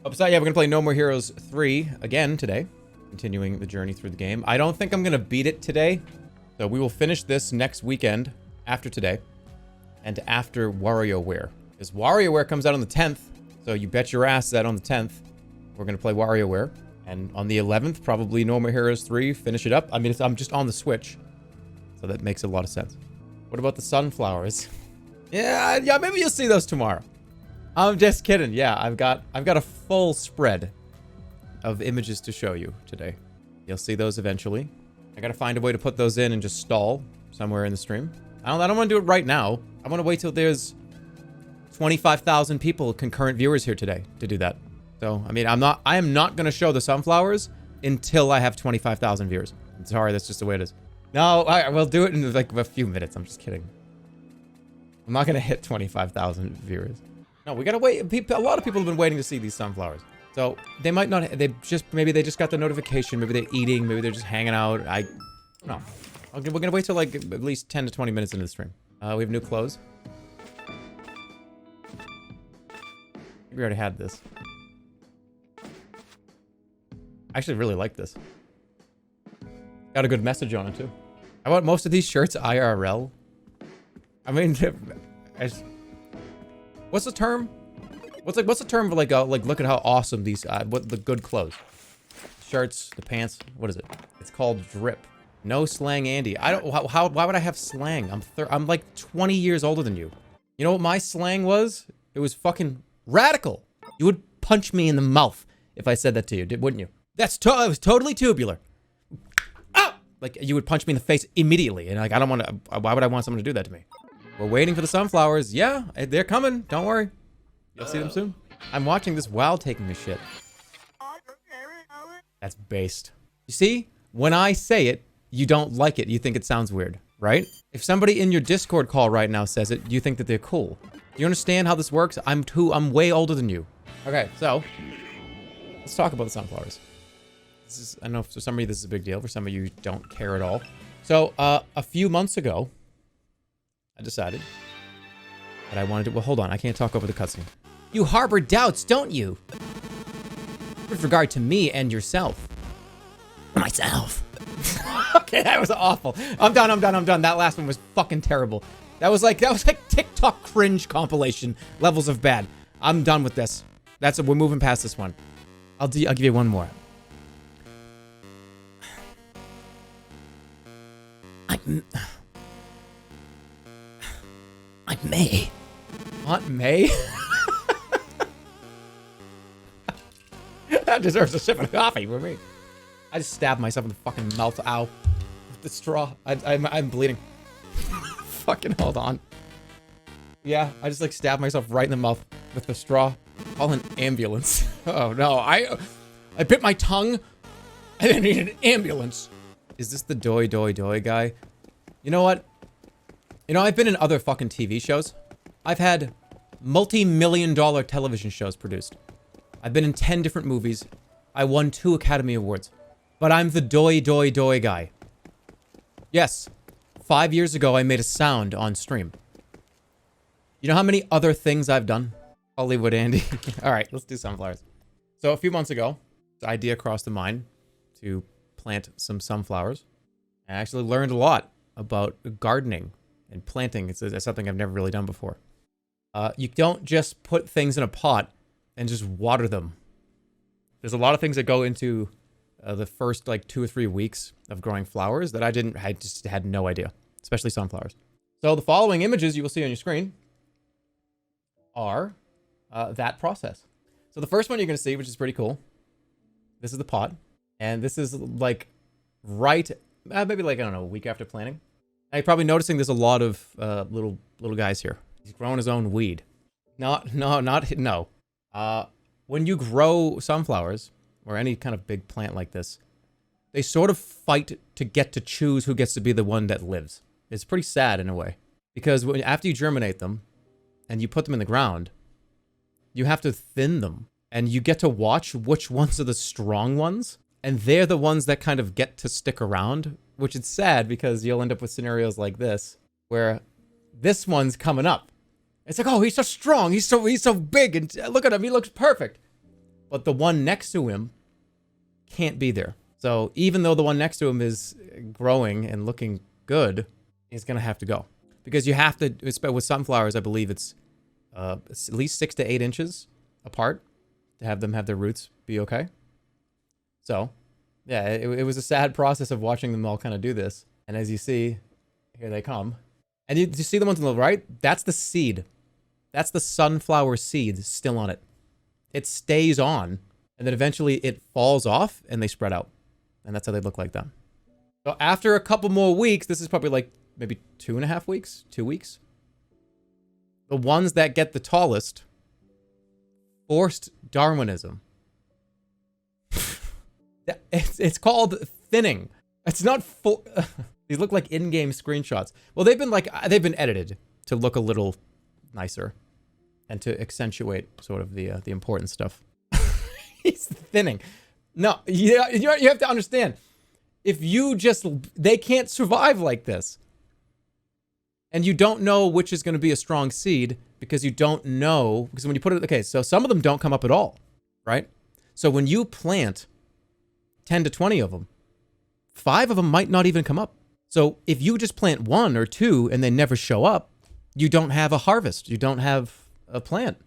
Oh, besides, yeah, we're gonna play No More Heroes 3 again today. Continuing the journey through the game. I don't think I'm gonna beat it today. So we will finish this next weekend after today. And after WarioWare. Because WarioWare comes out on the 10th. So you bet your ass that on the 10th, we're gonna play WarioWare. And on the 11th, probably No More Heroes 3, finish it up. I mean, I'm just on the Switch. So that makes a lot of sense. What about the sunflowers? yeah, maybe you'll see those tomorrow. I'm just kidding. Yeah, I've got a full spread of images to show you today. You'll see those eventually. I gotta find a way to put those in and just stall somewhere in the stream. I don't want to do it right now. I want to wait till there's 25,000 people, concurrent viewers here today to do that. So, I mean, I am not gonna show the sunflowers until I have 25,000 viewers. I'm sorry, that's just the way it is. No, I will do it in like a few minutes. I'm just kidding. I'm not gonna hit 25,000 viewers. No, we gotta wait. A lot of people have been waiting to see these sunflowers. So they might not. Maybe they just got the notification. Maybe they're eating. Maybe they're just hanging out. No. Okay, we're gonna wait till like at least 10 to 20 minutes into the stream. We have new clothes. We already had this. I actually really like this. Got a good message on it too. I want most of these shirts IRL. I mean, what's the term? What's the term for like look at how awesome these what the good clothes, shirts, the pants. What is it? It's called drip. No slang, Andy. I don't. Why would I have slang? I'm like 20 years older than you. You know what my slang was? It was fucking radical. You would punch me in the mouth if I said that to you, wouldn't you? It was totally tubular. Ah! Like you would punch me in the face immediately, and like I don't want to. Why would I want someone to do that to me? We're waiting for the sunflowers. Yeah, they're coming. Don't worry. You'll see them soon. I'm watching this while taking this shit. That's based. You see, when I say it, you don't like it. You think it sounds weird, right? If somebody in your Discord call right now says it, you think that they're cool. Do you understand how this works? I'm way older than you. Okay, so let's talk about the sunflowers. I know for somebody this is a big deal. For some of you don't care at all. So a few months ago, I decided that I wanted to. Well, hold on. I can't talk over the cutscene. You harbor doubts, don't you? With regard to me and yourself. Myself. Okay, that was awful. I'm done. That last one was fucking terrible. That was like TikTok cringe compilation levels of bad. I'm done with this. We're moving past this one. I'll give you one more. Aunt May. Aunt May? That deserves a sip of coffee for me. I just stabbed myself in the fucking mouth. Ow. With the straw. I'm bleeding. Fucking hold on. Yeah, I just like stabbed myself right in the mouth with the straw. Call an ambulance. Oh no, I bit my tongue and I need an ambulance. Is this the doi guy? You know what? You know, I've been in other fucking TV shows. I've had multi-million-dollar television shows produced. I've been in 10 different movies. I won 2 Academy Awards. But I'm the doi guy. Yes. 5 years ago, I made a sound on stream. You know how many other things I've done? Hollywood Andy. All right, let's do sunflowers. So a few months ago, the idea crossed the mind to plant some sunflowers. I actually learned a lot about gardening and planting. It's something I've never really done before. You don't just put things in a pot and just water them. There's a lot of things that go into the first like 2 or 3 weeks of growing flowers that I just had no idea, especially sunflowers. So the following images you will see on your screen are that process. So the first one you're going to see, which is pretty cool. This is the pot. And this is like maybe like, I don't know, a week after planting. Now you're probably noticing there's a lot of little guys here. He's growing his own weed. No. When you grow sunflowers, or any kind of big plant like this, they sort of fight to get to choose who gets to be the one that lives. It's pretty sad in a way. Because after you germinate them, and you put them in the ground, you have to thin them. And you get to watch which ones are the strong ones. And they're the ones that kind of get to stick around, which is sad because you'll end up with scenarios like this, where this one's coming up. It's like, oh, he's so strong, he's so big, and look at him, he looks perfect. but the one next to him can't be there. So even though the one next to him is growing and looking good, he's going to have to go. Because you have to, with sunflowers, I believe it's at least 6 to 8 inches apart to have them have their roots be okay. So, yeah, it was a sad process of watching them all kind of do this. And as you see, here they come. And you see the ones on the right? That's the seed. That's the sunflower seed still on it. It stays on, and then eventually it falls off, and they spread out. And that's how they look like them. So after a couple more weeks, this is probably like maybe 2.5 weeks, 2 weeks. The ones that get the tallest, forced Darwinism. It's called thinning. It's not full. These look like in-game screenshots. Well, they've been edited to look a little nicer and to accentuate sort of the important stuff. He's thinning. No, you have to understand. If they can't survive like this. And you don't know which is going to be a strong seed because you don't know, because when you put it, okay, so some of them don't come up at all, right? So when you plant 10 to 20 of them, 5 of them might not even come up. So if you just plant 1 or 2 and they never show up, you don't have a harvest. You don't have a plant.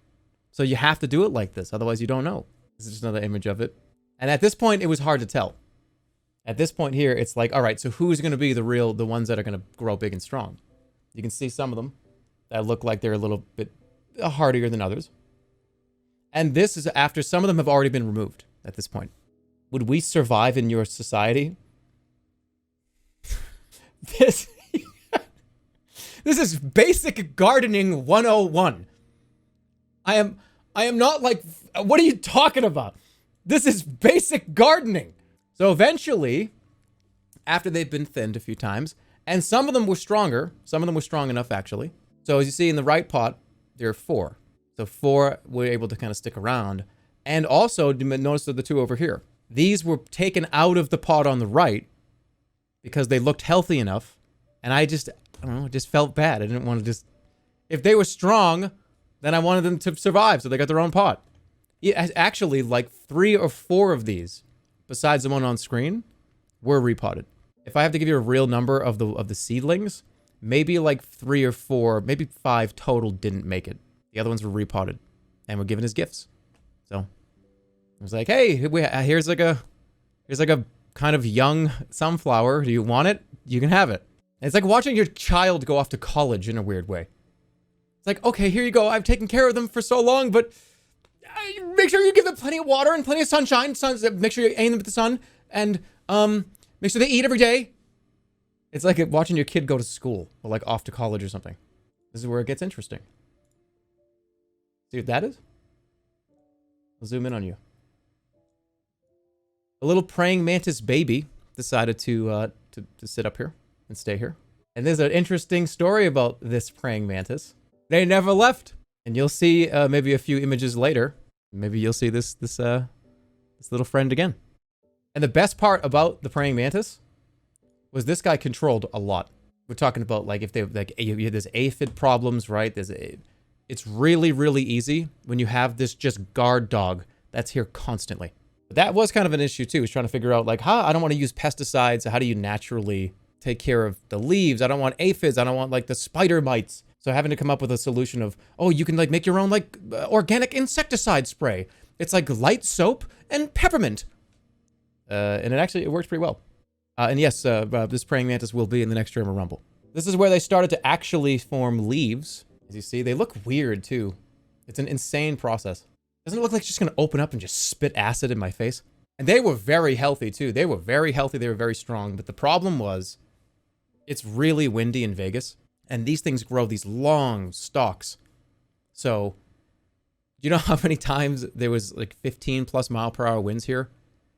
So you have to do it like this. Otherwise you don't know. This is just another image of it. And at this point, it was hard to tell. At this point here, it's like, all right, so who's going to be the ones that are going to grow big and strong? You can see some of them that look like they're a little bit hardier than others. And this is after some of them have already been removed at this point. Would we survive in your society? This is basic gardening 101. I am not like, what are you talking about? This is basic gardening. So eventually, after they've been thinned a few times, and some of them were stronger. Some of them were strong enough, actually. So as you see in the right pot, there are 4. So 4 were able to kind of stick around. And also, notice the 2 over here. These were taken out of the pot on the right because they looked healthy enough. And I don't know, just felt bad. I didn't want to just... If they were strong, then I wanted them to survive, so they got their own pot. Yeah, actually, like 3 or 4 of these, besides the one on screen, were repotted. If I have to give you a real number of the seedlings, maybe like 3 or 4, maybe 5 total didn't make it. The other ones were repotted and were given as gifts. So I was like, hey, here's like a kind of young sunflower. Do you want it? You can have it. And it's like watching your child go off to college in a weird way. It's like, okay, here you go. I've taken care of them for so long, but make sure you give them plenty of water and plenty of sunshine. Make sure you aim them at the sun, and make sure they eat every day. It's like watching your kid go to school or like off to college or something. This is where it gets interesting. See what that is? I'll zoom in on you. A little praying mantis baby decided to sit up here and stay here. And there's an interesting story about this praying mantis. They never left. And you'll see maybe a few images later. Maybe you'll see this little friend again. And the best part about the praying mantis was this guy controlled a lot. We're talking about like if they like there's aphid problems, right? It's really, really easy when you have this just guard dog that's here constantly. But that was kind of an issue too. He's trying to figure out like, I don't want to use pesticides. So how do you naturally take care of the leaves? I don't want aphids. I don't want like the spider mites. So having to come up with a solution of, you can like make your own like organic insecticide spray. It's like light soap and peppermint. And it works pretty well. And yes, this praying mantis will be in the next Jerma Rumble. This is where they started to actually form leaves. As you see, they look weird too. It's an insane process. Doesn't it look like it's just gonna open up and just spit acid in my face? And they were very healthy too. They were very healthy. They were very strong. But the problem was, it's really windy in Vegas. And these things grow these long stalks. So, do you know how many times there was like 15 plus mile per hour winds here?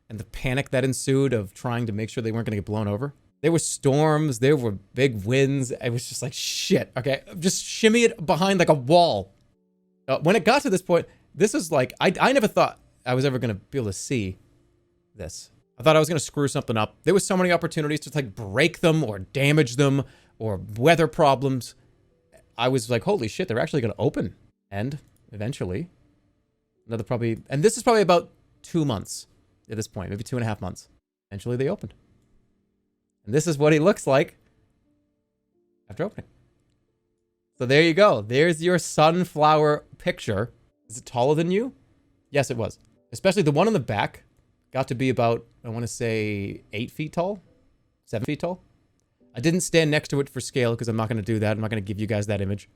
And the panic that ensued of trying to make sure they weren't going to get blown over? There were storms, there were big winds. It was just like, shit, okay, just shimmy it behind like a wall. When it got to this point, this is like, I never thought I was ever going to be able to see this. I thought I was going to screw something up. There were so many opportunities to like break them or damage them or weather problems. I was like, holy shit, they're actually going to open. And eventually, Another probably, and this is probably about 2 months at this point, maybe 2.5 months. Eventually they opened. And this is what he looks like after opening. So there you go. There's your sunflower picture. Is it taller than you? Yes, it was. Especially the one on the back got to be about, I want to say 8 feet tall, 7 feet tall. I didn't stand next to it for scale because I'm not going to do that. I'm not going to give you guys that image.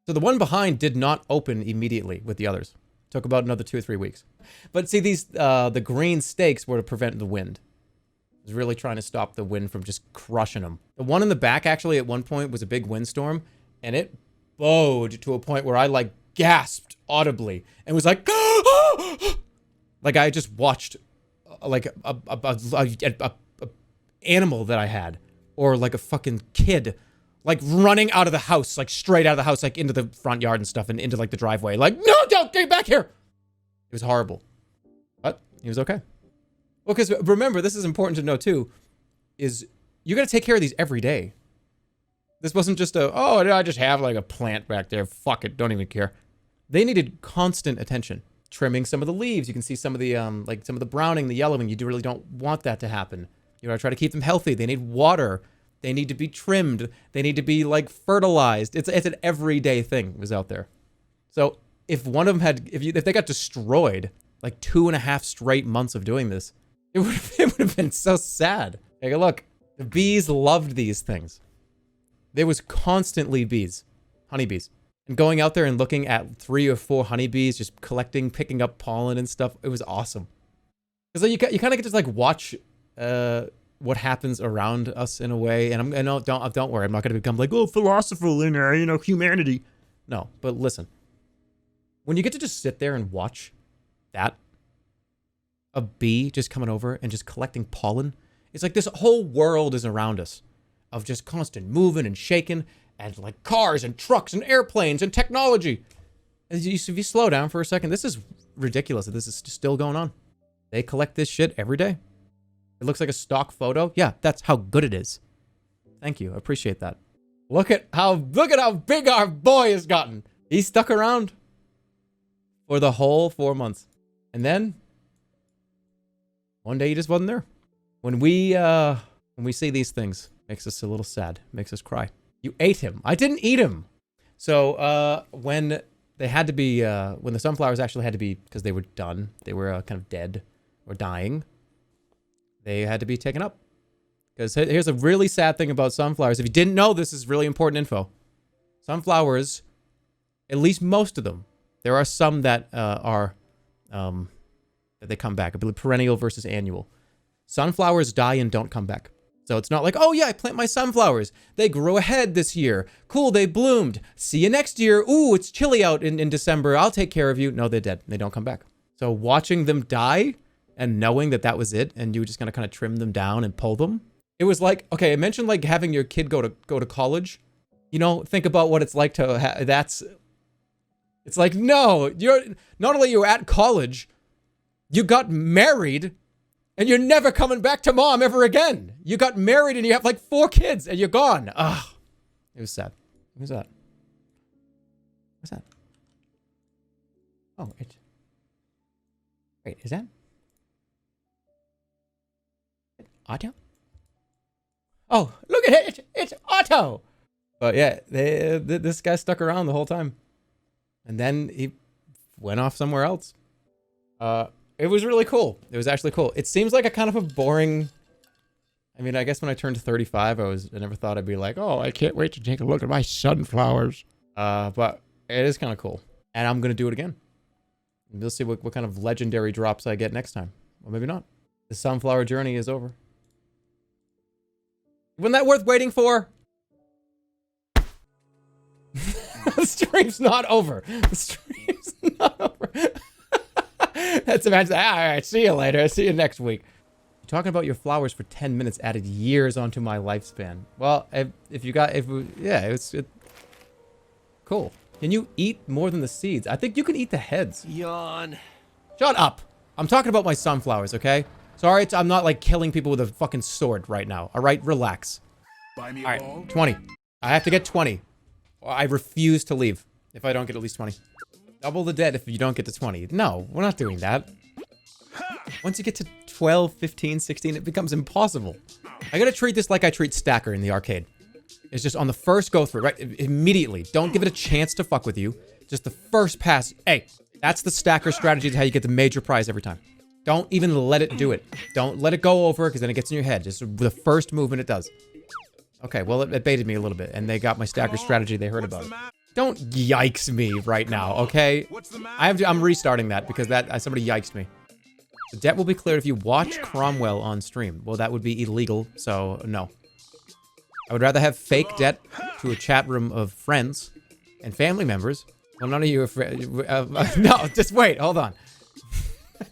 So the one behind did not open immediately with the others. Took about another 2 or 3 weeks. But see, these the green stakes were to prevent the wind. It was really trying to stop the wind from just crushing them. The one in the back actually at one point was a big windstorm, and it bowed to a point where I like gasped audibly and was like, like I just watched like a animal that I had, or like a fucking kid, like running out of the house, like straight out of the house, like into the front yard and stuff, and into like the driveway, like, no, don't get back here. It was horrible, but he was okay. Well, because remember, this is important to know too, is you got to take care of these every day. This wasn't just a, oh, I just have like a plant back there. Fuck it, don't even care. They needed constant attention. Trimming some of the leaves. You can see some of the, like some of the browning, the yellowing. You really don't want that to happen. You know, try to keep them healthy. They need water. They need to be trimmed. They need to be like fertilized. It's an everyday thing was out there. So if one of them had, if they got destroyed, like 2.5 straight months of doing this, it would have been so sad. Take a look. The bees loved these things. There was constantly bees, honeybees. And going out there and looking at 3 or 4 honeybees, just collecting, picking up pollen and stuff, it was awesome. Because you kind of get to like watch what happens around us in a way. And don't worry, I'm not going to become like, oh, philosophical in humanity. No, but listen, when you get to just sit there and watch that, a bee just coming over and just collecting pollen, it's like this whole world is around us of just constant moving and shaking. And like cars and trucks and airplanes and technology. And if you slow down for a second, this is ridiculous that this is still going on. They collect this shit every day. It looks like a stock photo. Yeah, that's how good it is. Thank you. I appreciate that. Look at how big our boy has gotten. He stuck around for the whole 4 months. And then one day he just wasn't there. When we see these things, makes us a little sad, makes us cry. You ate him. I didn't eat him. So when they had to be, when the sunflowers actually had to be, because they were done, they were kind of dead or dying, they had to be taken up. Because here's a really sad thing about sunflowers. If you didn't know, this is really important info. Sunflowers, at least most of them, there are some that that they come back. I believe perennial versus annual. Sunflowers die and don't come back. So it's not like, oh yeah, I plant my sunflowers. They grew ahead this year. Cool, they bloomed. See you next year. Ooh, it's chilly out in December. I'll take care of you. No, they're dead. They don't come back. So watching them die and knowing that that was it, and you were just gonna kind of trim them down and pull them. It was like, okay, I mentioned like having your kid go to college. You know, think about what it's like to it's like, no, you're not only you're at college, you got married. And you're never coming back to mom ever again. You got married and you have like 4 kids and you're gone. Ugh. It was sad. Who's that? What's that? Oh, wait, is that Otto? Oh, look at it. It's Otto. But yeah, this guy stuck around the whole time. And then he went off somewhere else. It was really cool. It was actually cool. It seems like a kind of a boring... I mean, I guess when I turned 35, I never thought I'd be like, oh, I can't wait to take a look at my sunflowers. But it is kind of cool. And I'm going to do it again. We'll see what kind of legendary drops I get next time. Or maybe not. The sunflower journey is over. Wasn't that worth waiting for? The stream's not over. The stream's not over. That's imagine. All right, see you later. See you next week. Talking about your flowers for 10 minutes added years onto my lifespan. Well, it's cool. Can you eat more than the seeds? I think you can eat the heads. Yawn. Shut up. I'm talking about my sunflowers, okay? Sorry, I'm not like killing people with a fucking sword right now. All right, relax. Buy me All a right, ball. 20. I have to get 20. Or I refuse to leave if I don't get at least 20. Double the debt if you don't get to 20. No, we're not doing that. Once you get to 12, 15, 16, it becomes impossible. I gotta treat this like I treat Stacker in the arcade. It's just on the first go through, right? Immediately. Don't give it a chance to fuck with you. Just the first pass. Hey, that's the Stacker strategy to how you get the major prize every time. Don't even let it do it. Don't let it go over, because then it gets in your head. Just the first movement it does. Okay, well, it baited me a little bit, and they got my Stacker strategy. They heard about it. Don't yikes me right now, okay? I'm restarting that, because that somebody yikes me. The debt will be cleared if you watch Cromwell on stream. Well, that would be illegal, so no. I would rather have fake debt to a chat room of friends and family members. Well, none of you are no, just wait, hold on.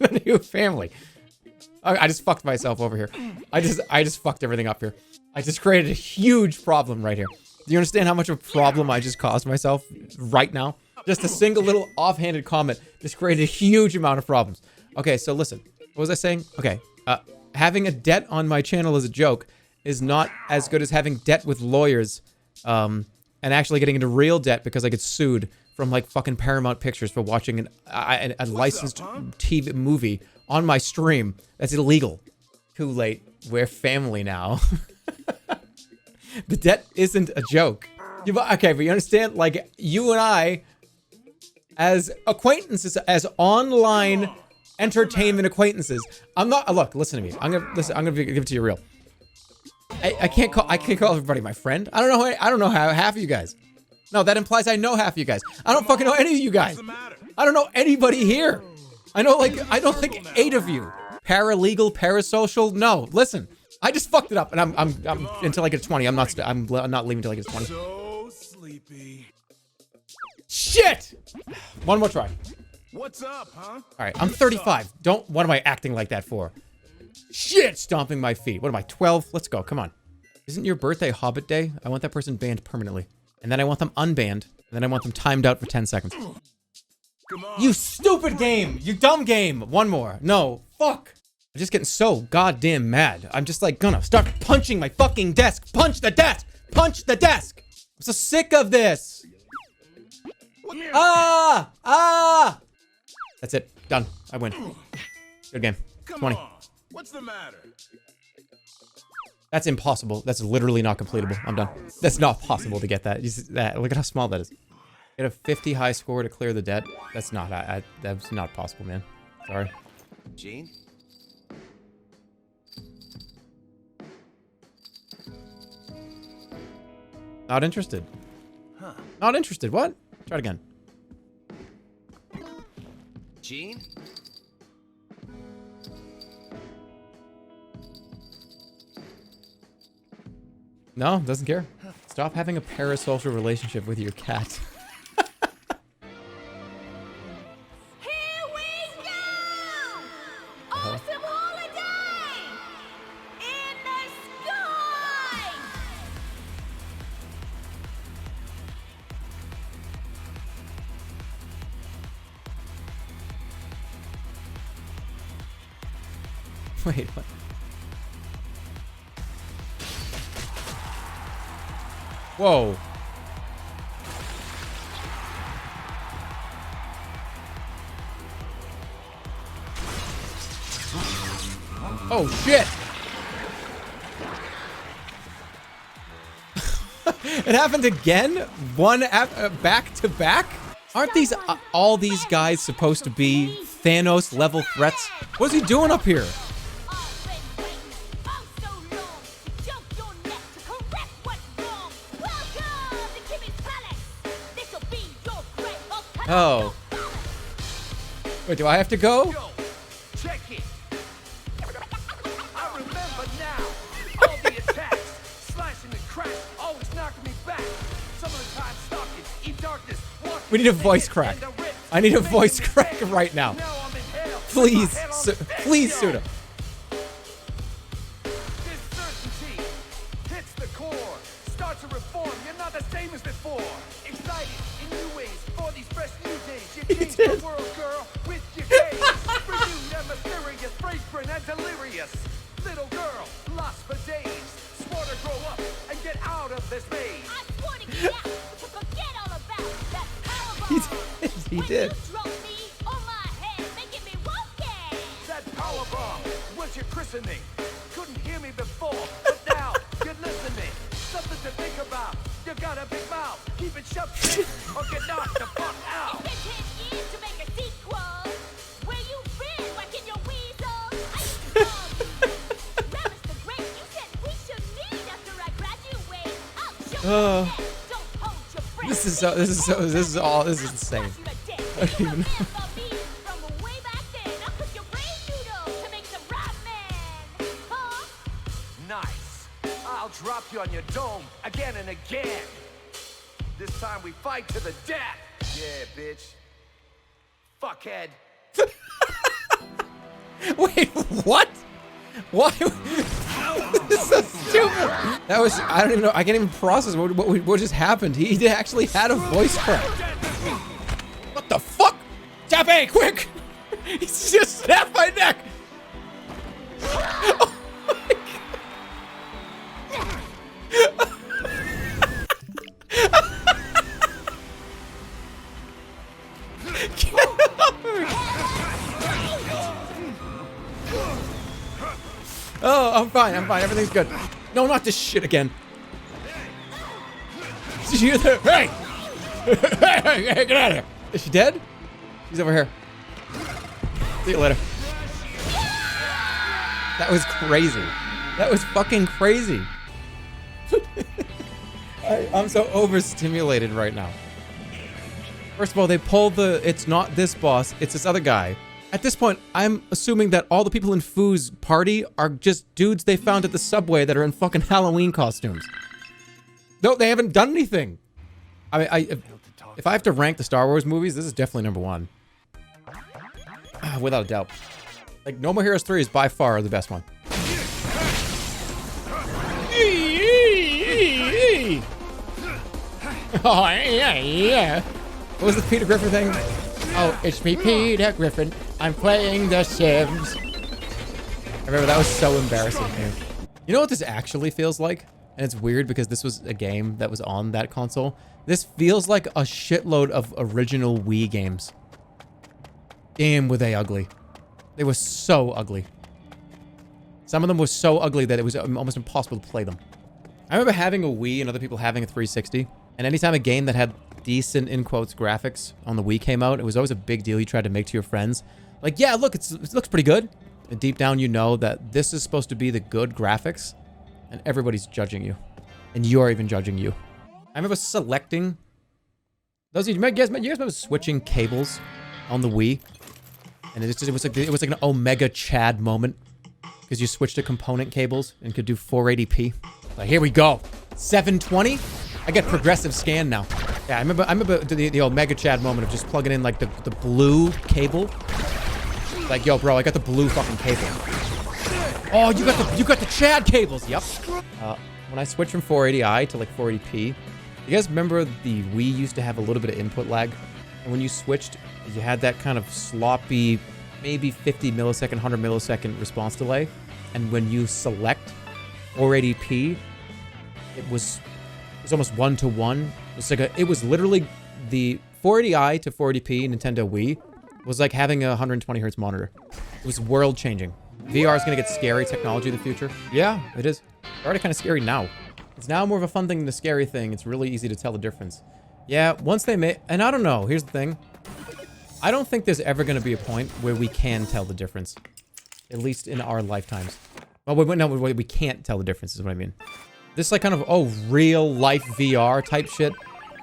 None of you are family. I just fucked myself over here. I just fucked everything up here. I just created a huge problem right here. Do you understand how much of a problem I just caused myself right now? Just a single little offhanded comment just created a huge amount of problems. Okay, so listen. What was I saying? Okay, having a debt on my channel as a joke is not as good as having debt with lawyers, and actually getting into real debt because I get sued from like fucking Paramount Pictures for watching a licensed TV movie on my stream. That's illegal. Too late. We're family now. The debt isn't a joke. Okay, but you understand? Like, you and I, as acquaintances, as online entertainment acquaintances, I'm not. Look, listen to me. I'm gonna give it to you real. I can't call everybody my friend. I don't know how half of you guys. No, that implies I know half of you guys. I don't fucking know any of you guys. I don't know anybody here. I know like 8 of you. Paralegal, parasocial. No, listen. I just fucked it up, and I'm until I get to 20. I'm not leaving until I get to 20. So sleepy. Shit! One more try. What's up, huh? All right, I'm 35. What am I acting like that for? Shit! Stomping my feet. What am I, 12? Let's go. Come on. Isn't your birthday Hobbit Day? I want that person banned permanently, and then I want them unbanned, and then I want them timed out for 10 seconds. Come on. You stupid game! You dumb game! One more. No. Fuck. I'm just getting so goddamn mad. I'm just like gonna start punching my fucking desk. Punch the desk! Punch the desk! I'm so sick of this. Ah! That's it. Done. I win. Good game. 20. On. What's the matter? That's impossible. That's literally not completable. I'm done. That's not possible to get that. You see that. Look at how small that is. Get a 50 high score to clear the debt. That's not. That's not possible, man. Sorry. Gene? Not interested. Huh. Not interested. What? Try it again. Gene? No, doesn't care. Stop having a parasocial relationship with your cat. Here we go! Awesome holiday! In the sky! Wait, what? Whoa. Oh, shit. It happened again? Back to back? Aren't these all these guys supposed to be Thanos level threats? What's he doing up here? Oh. Wait, do I have to go? Yo, check it. I remember now. All the attacks, slashing and crack, always knocking me back. Some of the time stalking, in darkness. We need a voice crack. I need a voice crack right now. Please, please, Suda. This certainty hits the core. Start to reform. You're not the same as before. Excited in new ways for these fresh new days. You change the world, girl, with your gaze. Renewed and mysterious, fragrant and delirious. Little girl, lost for days. Swore to grow up and get out of this maze. I swore to get out, to forget all about that power. He did. You drop me on my head, making me walking. That power bomb was your christening. Couldn't hear me before, but now you're listening. Something to think about. You got a big mouth. Keep it shut, bitch, or get knocked the fuck out. It took 10 years to make a sequel. Where you been, whacking your weasel? I used to call you. Ravis the Great, you said we should meet after I graduate. I'll show you that. Don't hold your breath. This is insane. I don't even know. From way back then, I cook your brain noodles to make some ramen. Huh? Nice. I'll drop you on your dome again and again. This time we fight to the death. Yeah, bitch. Fuckhead. Wait, what? Why? This is so stupid. That was, I don't even know. I can't even process what just happened. He actually had a voice crack. What the fuck? Chappie, quick! He's just snapped my neck. Oh my God. Get off me. Oh, I'm fine. Everything's good. No, not this shit again. Did you hear that? Hey! Hey, get out of here. Is she dead? She's over here. See you later. That was crazy. That was fucking crazy. I'm so overstimulated right now. First of all, they pulled it's not this boss, it's this other guy. At this point, I'm assuming that all the people in Foo's party are just dudes they found at the subway that are in fucking Halloween costumes. No, they haven't done anything. I mean, if I have to rank the Star Wars movies, this is definitely ¡number 1. Without a doubt. Like, No More Heroes 3 is by far the best one. Oh, yeah. What was the Peter Griffin thing? Oh, it's me, Peter Griffin. I'm playing The Sims. I remember that was so embarrassing. You know what this actually feels like? And it's weird because this was a game that was on that console. This feels like a shitload of original Wii games. Damn, were they ugly. They were so ugly. Some of them were so ugly that it was almost impossible to play them. I remember having a Wii and other people having a 360. And anytime a game that had decent, in quotes, graphics on the Wii came out, it was always a big deal you tried to make to your friends. Like, yeah, look, it looks pretty good. And deep down you know that this is supposed to be the good graphics. And everybody's judging you. And you're even judging you. I remember selecting... Those of you guys remember switching cables on the Wii? And it was like an Omega Chad moment. Because you switched to component cables and could do 480p. Like, here we go. 720? I get progressive scan now. Yeah, I remember the Omega Chad moment of just plugging in like the blue cable. Like, yo, bro, I got the blue fucking cable. Oh, you got the Chad cables. Yep. When I switched from 480i to like 480p, you guys remember the Wii used to have a little bit of input lag? And when you switched, you had that kind of sloppy, maybe 50 millisecond, 100 millisecond response delay. And when you select 480p, it was almost 1-to-1. It was literally the 480i to 480p Nintendo Wii was like having a 120 hertz monitor. It was world changing. VR is gonna get scary technology in the future. Yeah, it is. It's already kind of scary now. It's now more of a fun thing than a scary thing. It's really easy to tell the difference. Yeah, once they make, and I don't know, here's the thing. I don't think there's ever gonna be a point where we can tell the difference. At least in our lifetimes. Well, we can't tell the difference is what I mean. This like kind of, real life VR type shit.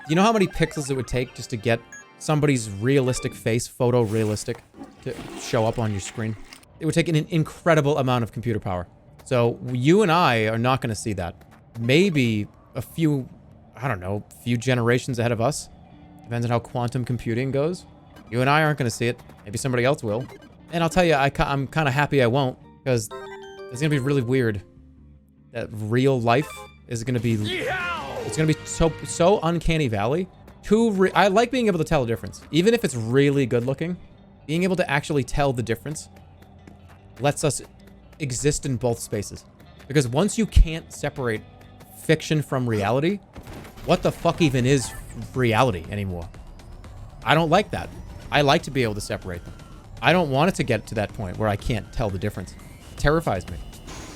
You know how many pixels it would take just to get somebody's realistic face, photorealistic, to show up on your screen? It would take an incredible amount of computer power. So you and I are not going to see that. Maybe a few, I don't know, few generations ahead of us. Depends on how quantum computing goes. You and I aren't going to see it. Maybe somebody else will. And I'll tell you, I'm kind of happy I won't, because it's going to be really weird. That real life is going to be... It's going to be so uncanny valley. I like being able to tell the difference. Even if it's really good looking, being able to actually tell the difference lets us exist in both spaces. Because once you can't separate fiction from reality, what the fuck even is reality anymore? I don't like that. I like to be able to separate them. I don't want it to get to that point where I can't tell the difference. It terrifies me.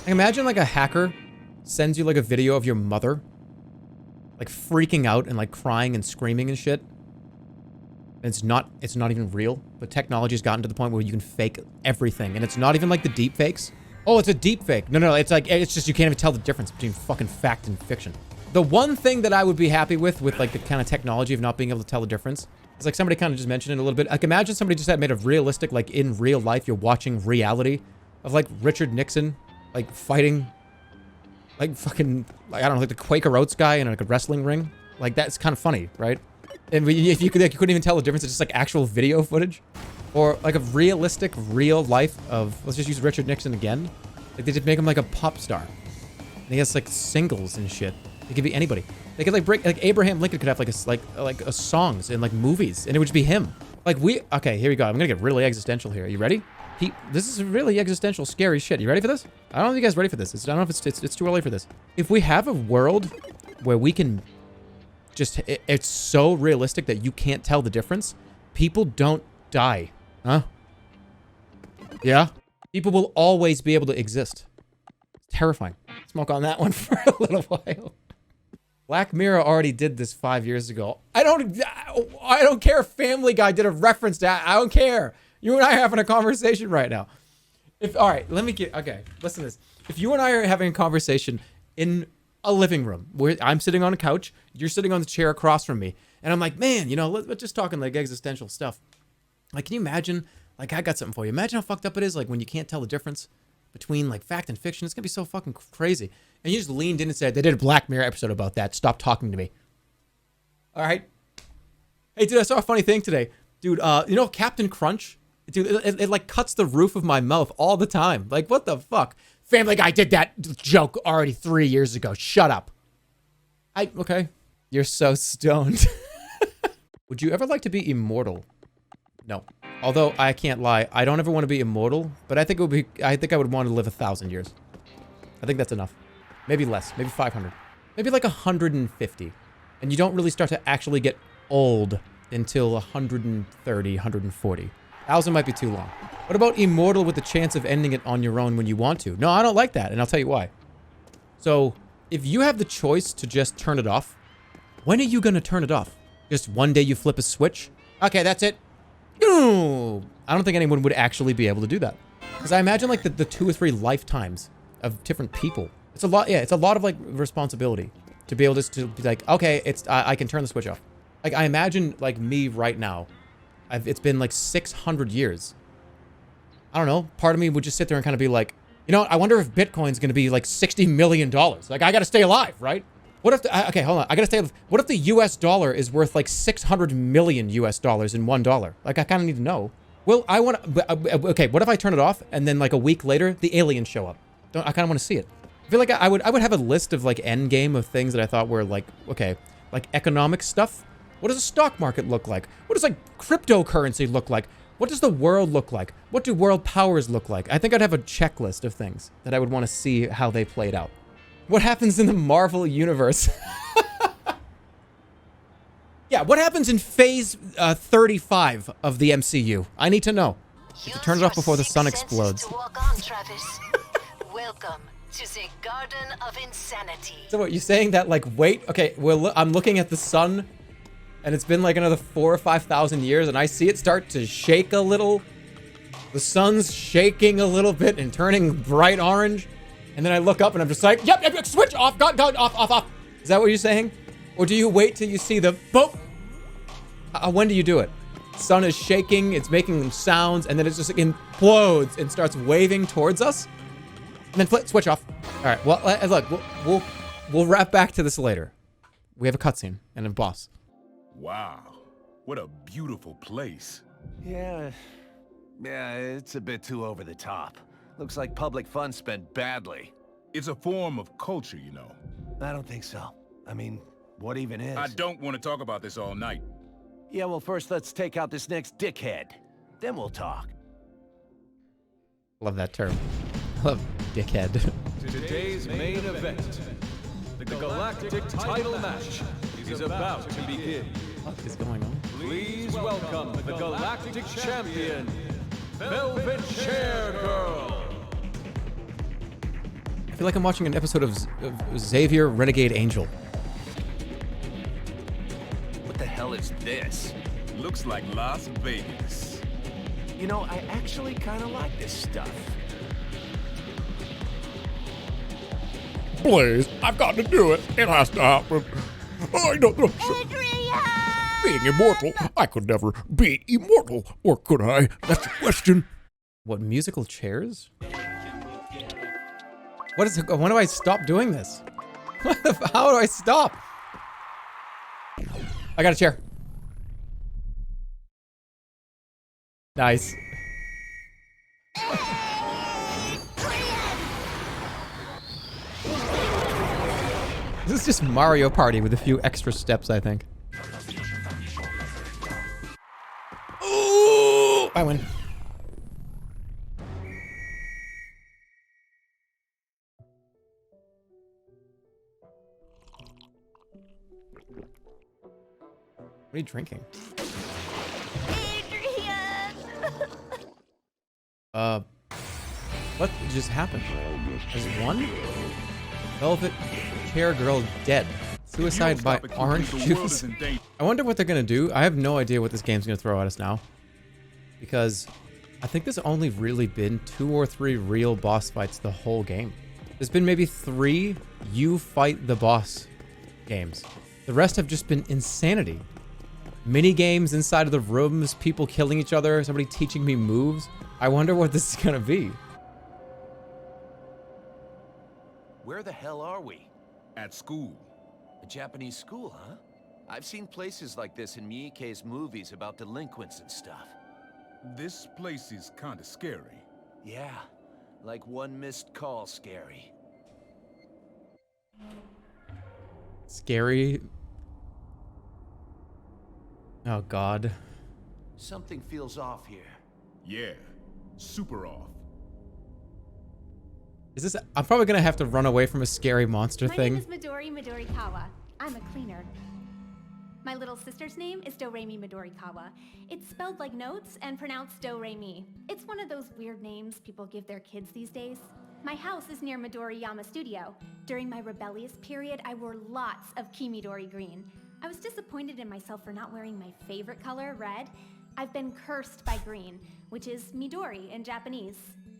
Like, imagine like a hacker sends you like a video of your mother like freaking out and like crying and screaming and shit. And it's not even real, but technology's gotten to the point where you can fake everything, and it's not even like the deep fakes. Oh, it's a deep fake. No, it's like, it's just you can't even tell the difference between fucking fact and fiction. The one thing that I would be happy with like the kind of technology of not being able to tell the difference, is like somebody kind of just mentioned it a little bit. Like imagine somebody just had made a realistic, like in real life, you're watching reality of like Richard Nixon, like fighting, like fucking, like I don't know, like the Quaker Oats guy in like a wrestling ring. Like that's kind of funny, right? And if you could, like, you couldn't even tell the difference. It's just like actual video footage, or like a realistic, real life of. Let's just use Richard Nixon again. Like they just make him like a pop star. And he has like singles and shit. It could be anybody. They could like break. Like Abraham Lincoln could have like a songs in like movies, and it would just be him. Like we. Okay, here we go. I'm gonna get really existential here. Are you ready? This is really existential, scary shit. You ready for this? I don't know if you guys are ready for this. I don't know if it's too early for this. If we have a world where we can. Just, it's so realistic that you can't tell the difference. People don't die. Huh? Yeah? People will always be able to exist. It's terrifying. Smoke on that one for a little while. Black Mirror already did this 5 years ago. I don't care if Family Guy did a reference to that. I don't care. You and I are having a conversation right now. All right, okay, listen to this. If you and I are having a conversation in a living room where I'm sitting on a couch, you're sitting on the chair across from me, and I'm like, man, you know, let's just talking like existential stuff. Like, can you imagine? Like, I got something for you. Imagine how fucked up it is, like when you can't tell the difference between like fact and fiction. It's gonna be so fucking crazy. And you just leaned in and said, they did a Black Mirror episode about that. Stop talking to me. All right. Hey, dude, I saw a funny thing today, dude. You know Captain Crunch, dude. It like cuts the roof of my mouth all the time. Like, what the fuck? Family Guy did that joke already 3 years ago. Shut up. Okay. You're so stoned. Would you ever like to be immortal? No. Although I can't lie, I don't ever want to be immortal, but I think I would want to live 1,000 years. I think that's enough. Maybe less. Maybe 500. Maybe like 150. And you don't really start to actually get old until 130, 140. 1,000 might be too long. What about immortal with the chance of ending it on your own when you want to? No, I don't like that, and I'll tell you why. So, if you have the choice to just turn it off, when are you gonna turn it off? Just one day you flip a switch? Okay, that's it. I don't think anyone would actually be able to do that. Because I imagine like the 2 or 3 lifetimes of different people. It's a lot, yeah, it's a lot of like responsibility to be able to be like, okay, I can turn the switch off. Like I imagine like me right now. It's been like 600 years. I don't know. Part of me would just sit there and kind of be like, you know, I wonder if Bitcoin's going to be like $60 million. Like, I got to stay alive, right? What if okay, hold on. I got to stay alive. What if the US dollar is worth like 600 million US dollars in $1? Like, I kind of need to know. Well, okay, what if I turn it off and then like a week later, the aliens show up? I kind of want to see it. I feel like I would have a list of like end game of things that I thought were like, okay, like economic stuff. What does a stock market look like? What does like cryptocurrency look like? What does the world look like? What do world powers look like? I think I'd have a checklist of things that I would want to see how they played out. What happens in the Marvel universe? Yeah, what happens in phase 35 of the MCU? I need to know. You have to turn it off before the sun explodes. To walk on, Travis. Welcome to the Garden of Insanity. So what, you're saying that like, wait, okay, well, I'm looking at the sun, and it's been like another 4,000 or 5,000 years, and I see it start to shake a little. The sun's shaking a little bit and turning bright orange. And then I look up and I'm just like, yep, switch off, go, off. Is that what you're saying? Or do you wait till you see the boop? When do you do it? Sun is shaking, it's making sounds, and then it just implodes and starts waving towards us. And then switch off. All right, well, look, we'll wrap back to this later. We have a cutscene and a boss. Wow, what a beautiful place. Yeah, it's a bit too over the top. Looks like public funds spent badly. It's a form of culture, you know. I don't think so. I mean, what even is? I don't want to talk about this all night. Yeah, well, first let's take out this next dickhead. Then we'll talk. Love that term. Love dickhead. Today's main event. The Galactic title match is about to begin. What is going on? Please welcome welcome the galactic champion, Velvet Chair Girl. I feel like I'm watching an episode of Xavier Renegade Angel. What the hell is this? Looks like Las Vegas. You know, I actually kind of like this stuff. Please, I've got to do it. It has to happen. I don't know. Adrian! Being immortal, I could never be immortal, or could I? That's the question. What, musical chairs? What is it? When do I stop doing this? How do I stop? I got a chair. Nice. This is just Mario Party with a few extra steps, I think. Ooh! I win. What are you drinking? What just happened? There's one? Velvet Chair Girl dead. Suicide by orange juice. I wonder what they're gonna do. I have no idea what this game's gonna throw at us now. Because I think there's only really been 2 or 3 real boss fights the whole game. There's been maybe 3 you fight the boss games. The rest have just been insanity. Mini games inside of the rooms, people killing each other, somebody teaching me moves. I wonder what this is gonna be. Where the hell are we? At school. A Japanese school, huh? I've seen places like this in Miike's movies about delinquents and stuff. This place is kinda scary. Yeah, like one missed call scary. Scary. Oh God. Something feels off here. Yeah, super off. Is this? I'm probably gonna have to run away from a scary monster My thing. name is Midorikawa. I'm a cleaner. My little sister's name is Doremi Midorikawa. It's spelled like notes and pronounced Do-Re-Mi. It's one of those weird names people give their kids these days. My house is near Midoriyama Studio. During my rebellious period, I wore lots of Kimidori green. I was disappointed in myself for not wearing my favorite color, red. I've been cursed by green, which is Midori in Japanese.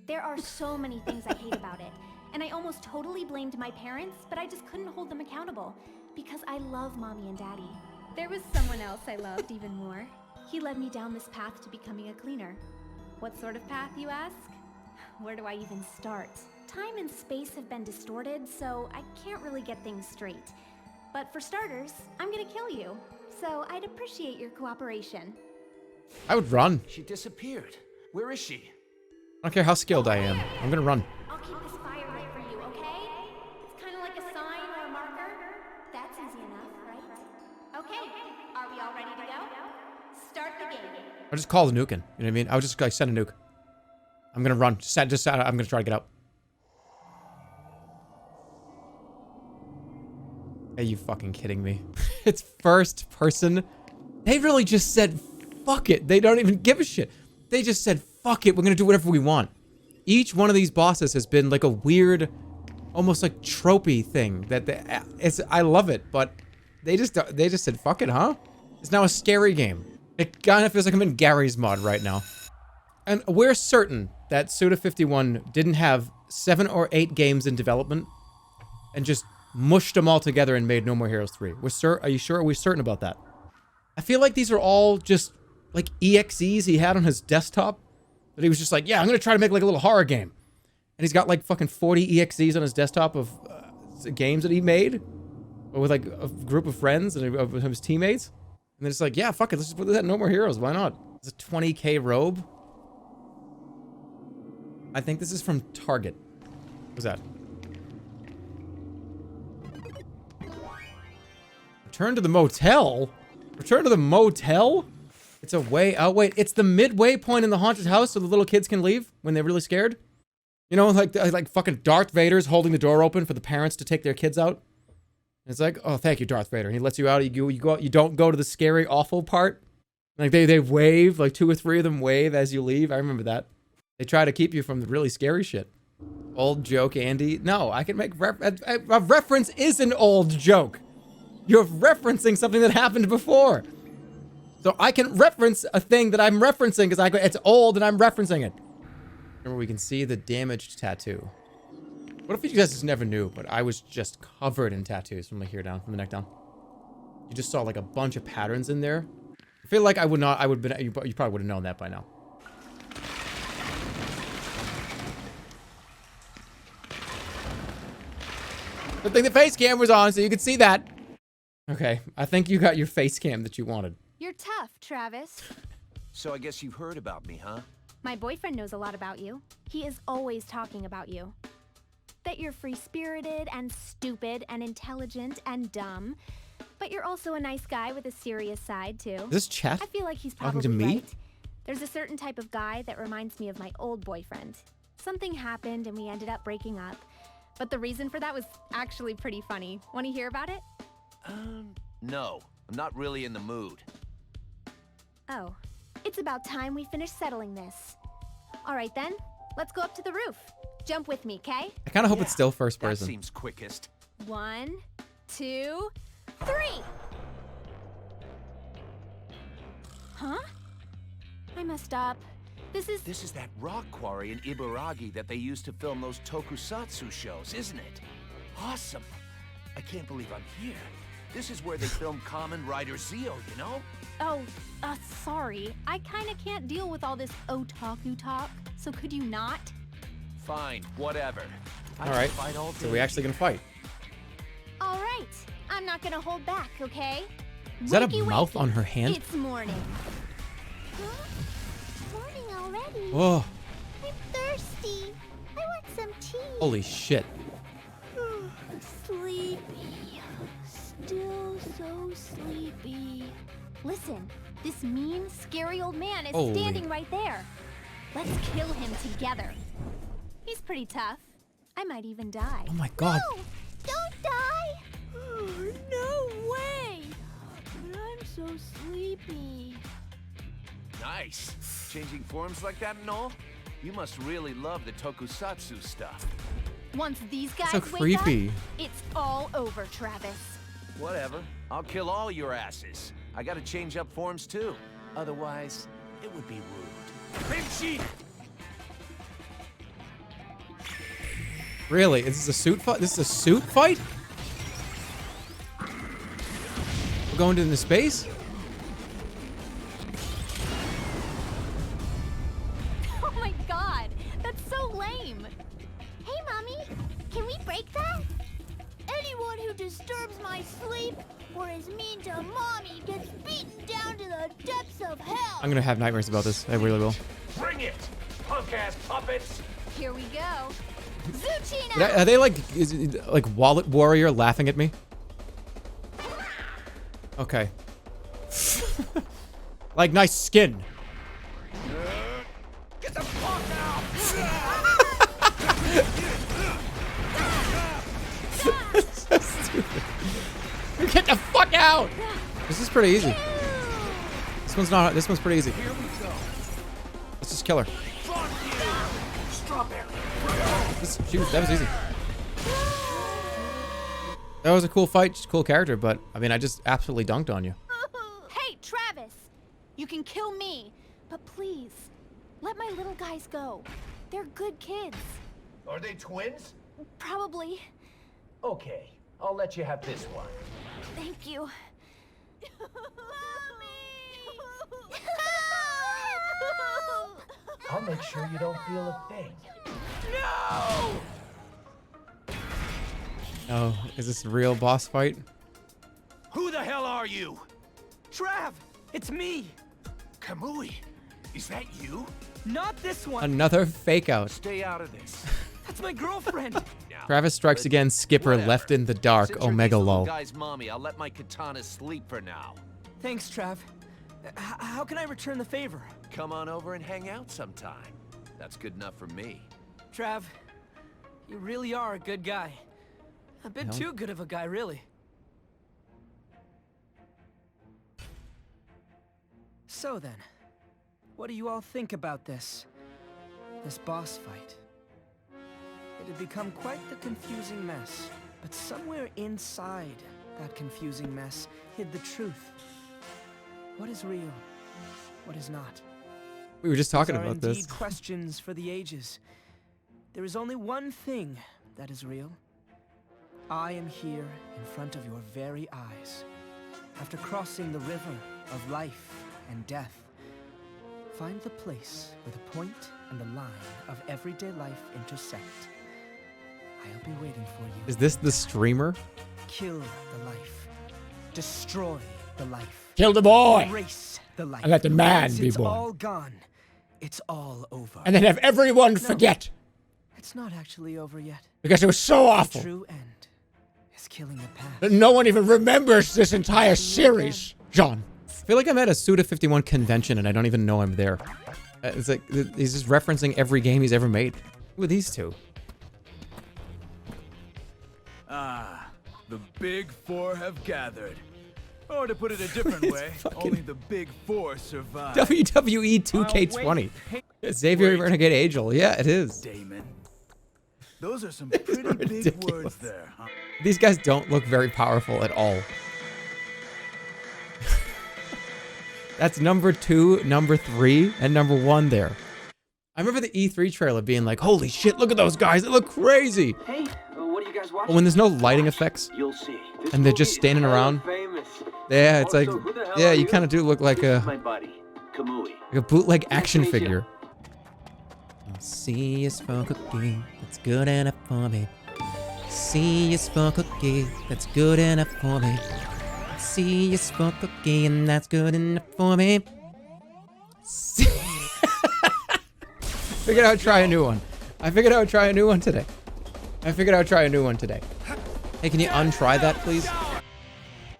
There are so many things I hate about it, and I almost totally blamed my parents, but I just couldn't hold them accountable, because I love Mommy and Daddy. There was someone else I loved even more. He led me down this path to becoming a cleaner. What sort of path, you ask? Where do I even start? Time and space have been distorted, so I can't really get things straight. But for starters, I'm gonna kill you, so I'd appreciate your cooperation. I would run. She disappeared. Where is she? I don't care how skilled I am. I'm gonna run. I'll keep this fire lit for you, okay? It's kind of like a sign or a marker. That's easy enough, right? Okay, are we all ready to go? Start the game. I'll just call the nuke in. You know what I mean? I'll just like send a nuke. I'm gonna run. I'm gonna try to get out. Are you fucking kidding me? It's first person. They really just said, fuck it. They don't even give a shit. They just said, fuck it. We're gonna do whatever we want. Each one of these bosses has been like a weird, almost like tropey thing that I love it, but they just said, fuck it, huh? It's now a scary game. It kind of feels like I'm in Gary's mod right now. And we're certain that Suda51 didn't have 7 or 8 games in development and just mushed them all together and made No More Heroes 3. Are you sure? Are we certain about that? I feel like these are all just like EXEs he had on his desktop that he was just like, yeah, I'm gonna try to make like a little horror game. And he's got like fucking 40 EXEs on his desktop of games that he made with like a group of friends and of his teammates. And then it's like, yeah, fuck it, let's just put that No More Heroes. Why not? It's a 20k robe. I think this is from Target. What's that? Return to the motel? Return to the motel? It's a way out. Wait, it's the midway point in the haunted house so the little kids can leave when they're really scared? You know, like fucking Darth Vader's holding the door open for the parents to take their kids out. And it's like, oh, thank you, Darth Vader. And he lets you out. You go out. You don't go to the scary, awful part. Like they wave, like 2 or 3 of them wave as you leave. I remember that. They try to keep you from the really scary shit. Old joke, Andy. No, I can make a reference is an old joke. You're referencing something that happened before. So I can reference a thing that I'm referencing because it's old and I'm referencing it. Remember, we can see the damaged tattoo. What if you guys just never knew, but I was just covered in tattoos from like here down, from the neck down. You just saw like a bunch of patterns in there. I feel like I would not, you probably would have known that by now. Good thing the face cam was on so you could see that. Okay, I think you got your face cam that you wanted. You're tough, Travis. So I guess you've heard about me, huh? My boyfriend knows a lot about you. He is always talking about you. That you're free-spirited and stupid and intelligent and dumb. But you're also a nice guy with a serious side, too. Is this chat I feel like he's talking probably to me? right. There's a certain type of guy that reminds me of my old boyfriend. Something happened and we ended up breaking up. But the reason for that was actually pretty funny. Want to hear about it? No. I'm not really in the mood. Oh. It's about time we finish settling this. All right then, let's go up to the roof. Jump with me, okay? I kind of hope it's still first That person. seems quickest. 1, 2, 3. Huh? I messed up. This is that rock quarry in Ibaragi that they used to film those tokusatsu shows, isn't it? Awesome. I can't believe I'm here. This is where they filmed Kamen Rider Zeo, you know? Oh, sorry. I kinda can't deal with all this otaku talk, so could you not? Fine, whatever. I All right, can fight all so day we actually gonna fight. All right. I'm not gonna hold back, okay? Is that a Wakey, mouth wakey. on her hand? It's morning. Huh? Morning already? Oh, I'm thirsty. I want some tea. holy shit. Sleepy. Still so sleepy. Listen, this mean, scary old man is Holy. standing right there. Let's kill him together. He's pretty tough. I might even die. Oh my god. No! Don't die! No way! But I'm so sleepy. Nice. Changing forms like that and all? You must really love the tokusatsu stuff. Once these guys So wake creepy. up, it's all over, Travis. Whatever. I'll kill all your asses. I gotta change up forms too. Otherwise, it would be rude. Really? Is this a suit fight? This is a suit fight? We're going into space? Oh my god, that's so lame. Hey, Mommy, can we break that? Anyone who disturbs my sleep or is mean to Mommy gets beaten down to the depths of hell. I'm gonna have nightmares about this. I really will. Bring it, punk-ass puppets! Here we go. Zucchina! Are they like, is it like Wallet Warrior laughing at me? Okay. Like nice skin. Get the fuck out! So stupid. Get the fuck out! This is pretty easy. This one's not. This one's pretty easy. Here we go. Let's just kill her. Strawberry. That was easy. That was a cool fight, just a cool character, but I mean, I just absolutely dunked on you. Hey, Travis! You can kill me, but please, let my little guys go. They're good kids. Are they twins? Probably. Okay, I'll let you have this one. Thank you. I'll make sure you don't feel a thing. No! Oh, is this a real boss fight? Who the hell are you? Trav, it's me. Kamui, is that you? Not this one. Another fake out. Stay out of this. That's my girlfriend. Now, Travis strikes again. Skipper whatever. left in the dark. Since you're Omega these little lol. guy's mommy, I'll let my katana sleep for now. Thanks, Trav. How can I return the favor? Come on over and hang out sometime. That's good enough for me. Trav, you really are a good guy. A bit No. too good of a guy, really. So then, what do you all think about this boss fight? It had become quite the confusing mess, but somewhere inside that confusing mess hid the truth. What is real? What is not? We were just talking These are about this. indeed questions for the ages. There is only one thing that is real. I am here in front of your very eyes. After crossing the river of life and death, find the place where the point and the line of everyday life intersect. I'll be waiting for you. Is this the streamer? Kill the life. Destroy the life. Kill the boy! Erase the life. And let the man Once be it's born. all gone. It's all over. And then have everyone forget. It's not actually over yet. Because it was so The awful. true end is killing the past. That no one even remembers this entire series. John. I feel like I'm at a Suda51 convention and I don't even know I'm there. It's like, he's just referencing every game he's ever made. With these two. Ah, the big four have gathered. Or to put it a different way, only the big four survive. WWE 2K20. Xavier Renegade Angel. Yeah, it is. Damon. Those are some pretty big ridiculous. words there, huh? These guys don't look very powerful at all. That's number 2, number 3, and number 1 there. I remember the E3 trailer being like, holy shit, look at those guys, they look crazy! Hey, what are you guys watching? But when there's no lighting effects, You'll see. This and they're just movie is standing hella around. famous. Yeah, it's like, Also, who the hell yeah, are you kind of do look like This is a my buddy, Kamui. bootleg action Nice to meet you. figure. See a small cookie, that's good enough for me. See a small cookie, that's good enough for me. See a small cookie, and that's good enough for me. Figured I would try a new one. I figured I would try a new one today. Hey, can you untry that, please?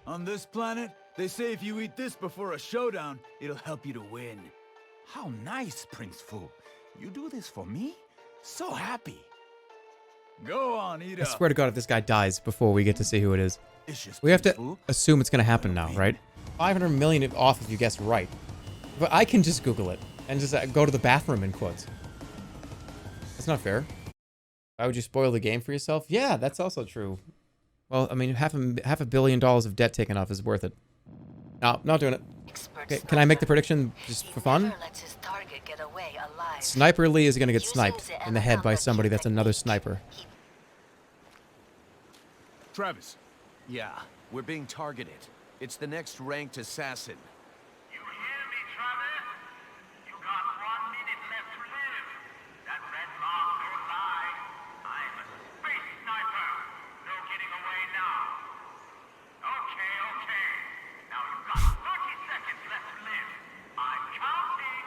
On this planet, they say if you eat this before a showdown, it'll help you to win. How nice, Prince Fu. You do this for me? So happy. Go on, eat I up. swear to God, if this guy dies before we get to see who it is. It's just We have to Prince Fu. assume it's gonna happen now, right? 500 million off if you guess right. But I can just Google it and just go to the bathroom in quotes. That's not fair. Why would you spoil the game for yourself? Yeah, that's also true. Well, I mean, half a billion dollars of debt taken off is worth it. No, not doing it. Okay, can I make the prediction just for fun? Never lets his target get away alive. Sniper Lee is gonna get sniped in the head by somebody that's another sniper. Travis. Yeah, we're being targeted. It's the next ranked assassin. You hear me, Travis? You got 1 minute left to live. That red mark don't lie. I'm a space sniper. No getting away now. Okay. Now you've got 30 seconds left to live. I'm counting.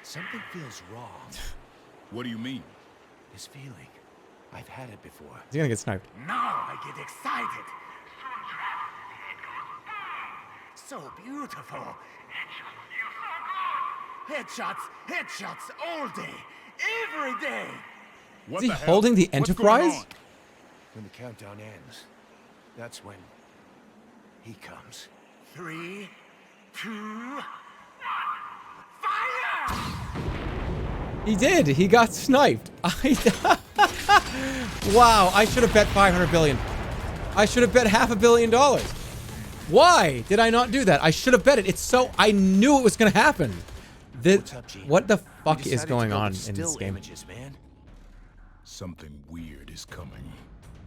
Something feels wrong. What do you mean? This feeling. I've had it before. He's gonna get sniped. Now I get excited. Soon Travis's head goes boom. So beautiful. It just feels so good. Headshots all day, every day. What Is he the hell? holding the What's going Enterprise? on? When the countdown ends, that's when he comes. 3, 2, 1. Fire! He did. He got sniped. Wow, I should have bet 500 billion. I should have bet $500 million. Why did I not do that? I should have bet it. It's so... I knew it was going to happen. What's up, G? What the fuck We is decided to going go on with in this still game? Images, man. Something weird is coming.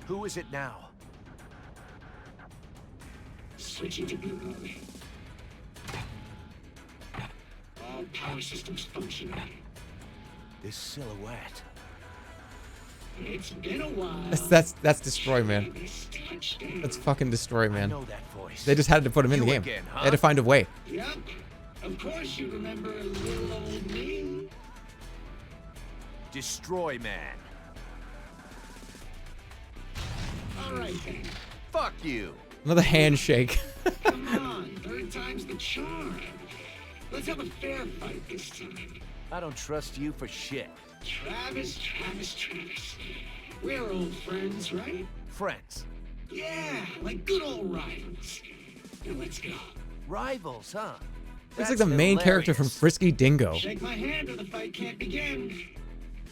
Who is it now? Switching to blue mode. All power systems functioning. This silhouette. It's been a while. That's Destroy, man. This touchdown. That's fucking Destroy, I man. know that voice. They just had to put him in the You game. again, huh? They had to find a way. Yep. Of course you remember little old me. Destroy Man. All right then. Fuck you. Another handshake. Come on, third time's the charm. Let's have a fair fight this time. I don't trust you for shit. Travis. We're old friends, right? Friends. Yeah, like good old rivals. Now let's go. Rivals, huh? Looks like the main character from Frisky Dingo. Shake my hand or the fight can't begin.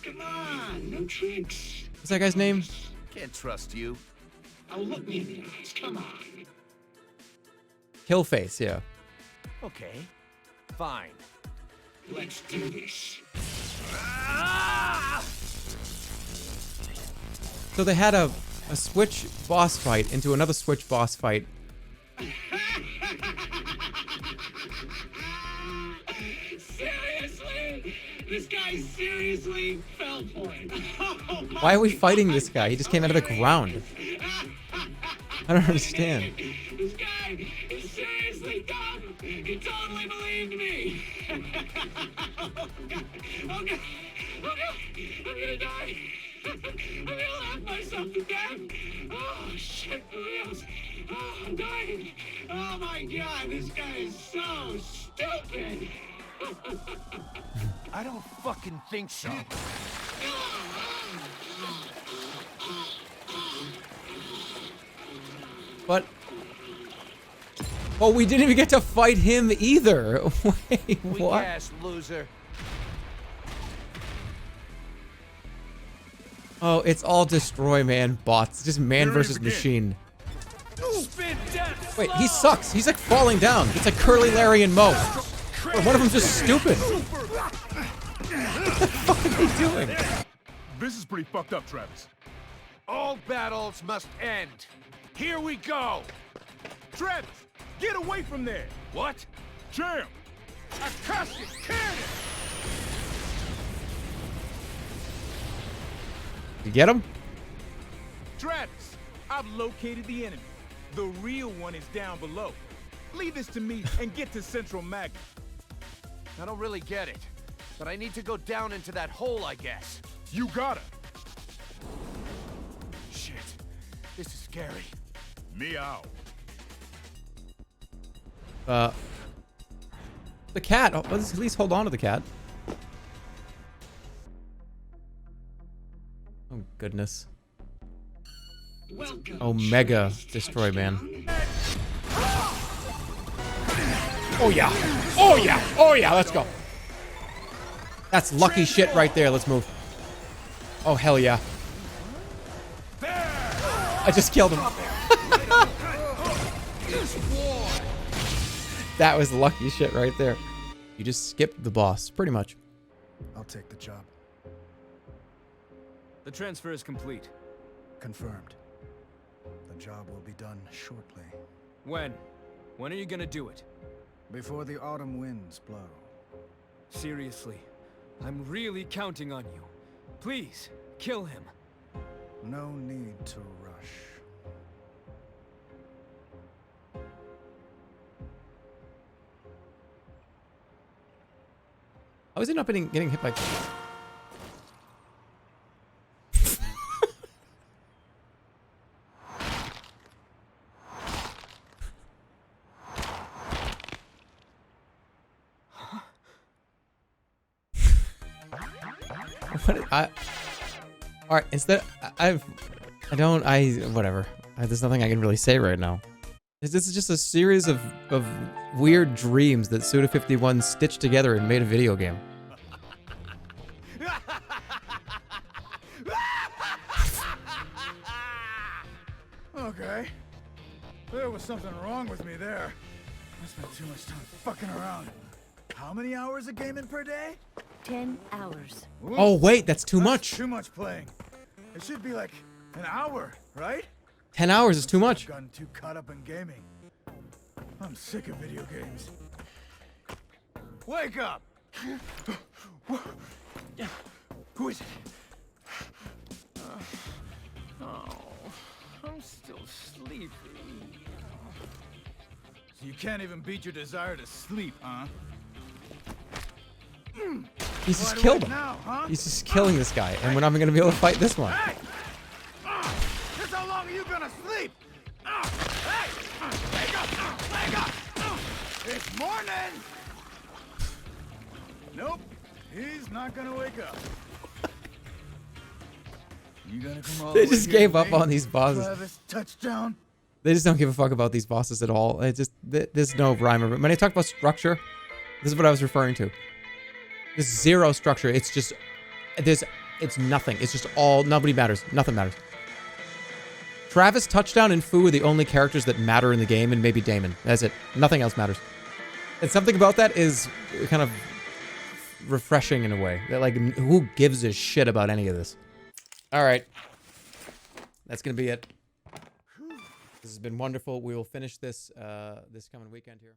Come on, no tricks. What's that guy's name? Can't trust you. Oh, look me in the eyes. Come on. Killface, yeah. Okay, fine. Let's do this. So they had a Switch boss fight into another Switch boss fight. Seriously? This guy seriously fell for it. Oh, Why are we fighting this guy? He just came out of the ground. I don't understand. This guy is seriously dumb. He totally believed me. Oh, God. Oh, God. Oh, God. I'm gonna die. I'm gonna laugh myself to death. Oh, shit, for reals. Oh, I'm dying. Oh, my God. This guy is so stupid. I don't fucking think so. But... oh, we didn't even get to fight him either. Wait, Weak what? ass loser. Oh, it's all destroy man bots. Just man versus machine. Wait, he sucks. He's like falling down. It's like Curly, Larry, and Moe. Or one of them's just stupid. What the fuck are they doing? This is pretty fucked up, Travis. All battles must end. Here we go. Travis, get away from there. What? Jam. A casket cannon. You get him? Travis, I've located the enemy. The real one is down below. Leave this to me and get to Central Magnet. I don't really get it, but I need to go down into that hole, I guess. You gotta. Shit, this is scary. Meow. The cat. Oh, let's at least hold on to the cat. Oh, goodness. Welcome. Omega Destroy Man. Oh, yeah. Oh, yeah. Oh, yeah. Let's go. That's lucky shit right there. Let's move. Oh, hell yeah. I just killed him. That was lucky shit right there. You just skipped the boss, pretty much. I'll take the job. The transfer is complete. Confirmed. The job will be done shortly. When? When are you gonna do it? Before the autumn winds blow. Seriously, I'm really counting on you. Please, kill him. No need to rush. How is he not getting hit by... Alright, instead, whatever. There's nothing I can really say right now. This is just a series of weird dreams that Suda51 stitched together and made a video game. Okay. There was something wrong with me there. I spent too much time fucking around. How many hours of gaming per day? 10 hours. Ooh, Oh wait, that's too much. Too much playing. It should be like an hour, right? 10 hours is too much. I've gotten too caught up in gaming. I'm sick of video games. Wake up! Who is it? I'm still sleepy. So you can't even beat your desire to sleep, huh? He's just killed him. Now, huh? He's just killing this guy, and we're not even gonna be able to fight this one. Hey! Just how long are you gonna sleep? Hey! Wake up! Wake up! It's morning! Nope. He's not gonna wake up. You gonna come all They the way just here gave to up me, on these bosses. Travis, touchdown. They just don't give a fuck about these bosses at all. It just there's no rhyme or when I talk about structure, this is what I was referring to. There's zero structure. It's just it's nothing. It's just all nobody matters. Nothing matters. Travis, Touchdown, and Fu are the only characters that matter in the game, and maybe Damon. That's it. Nothing else matters. And something about that is kind of refreshing in a way. That like, who gives a shit about any of this? All right, that's gonna be it. This has been wonderful. We will finish this this coming weekend here.